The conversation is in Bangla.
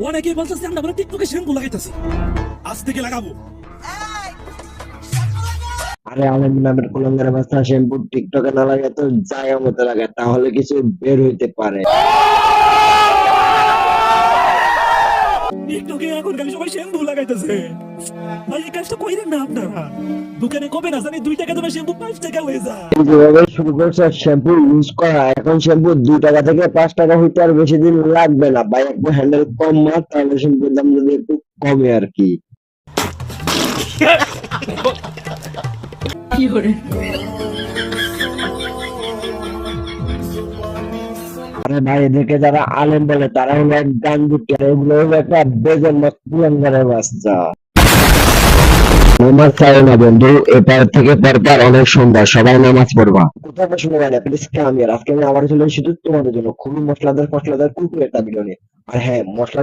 অনেকেই বলতেছে আমরা বলে টিকটকে শ্যাম্পু লাগাইতেছি, আজ থেকে লাগাবো। আরে আলেম নামের কুলাঙ্গারের বাচ্চা শ্যাম্পু টিকটকে না লাগে তো জায়গা মতো লাগে, তাহলে কিছু বের হইতে পারে। টিকটকে এখন খালি সবাই শ্যাম্পু লাগাইতেছে, ভাই এই কাজটা কইরেন না আপনারা। দোকানে কবে না জানি 2 টাকা দামের শ্যাম্পু 5 টাকা হয়ে যায়। যেভাবে শুরু করছে শ্যাম্পু ইউজ করা, এখন শ্যাম্পু 2 টাকা থেকে 5 টাকা হইতে আর বেশি দিন লাগবে না ভাই। একটু হ্যান্ডেল কম মার, তাহলে শ্যাম্পুর দাম যদি একটু কমে আর কি। আরে ভাই, এদেরকে যারা আলেম বলে তারা হলো এক গাঞ্জুটি, আর এগুলো হলো একটা বেজন্মত কুলাঙ্গারের বাচ্চা। নামাজ চাই না বন্ধু, এপার থেকে পরপার অনেক সুন্দর, সবাই নামাজ পড়বা। কোথাও শুনে যায় না প্লিজ কামিয়ার। আজকে আমি আবার চলে এসেছি তোমাদের জন্য খুবই মশলাদার কুকুর একটা ভিডিও নিয়ে। আর হ্যাঁ, মশলা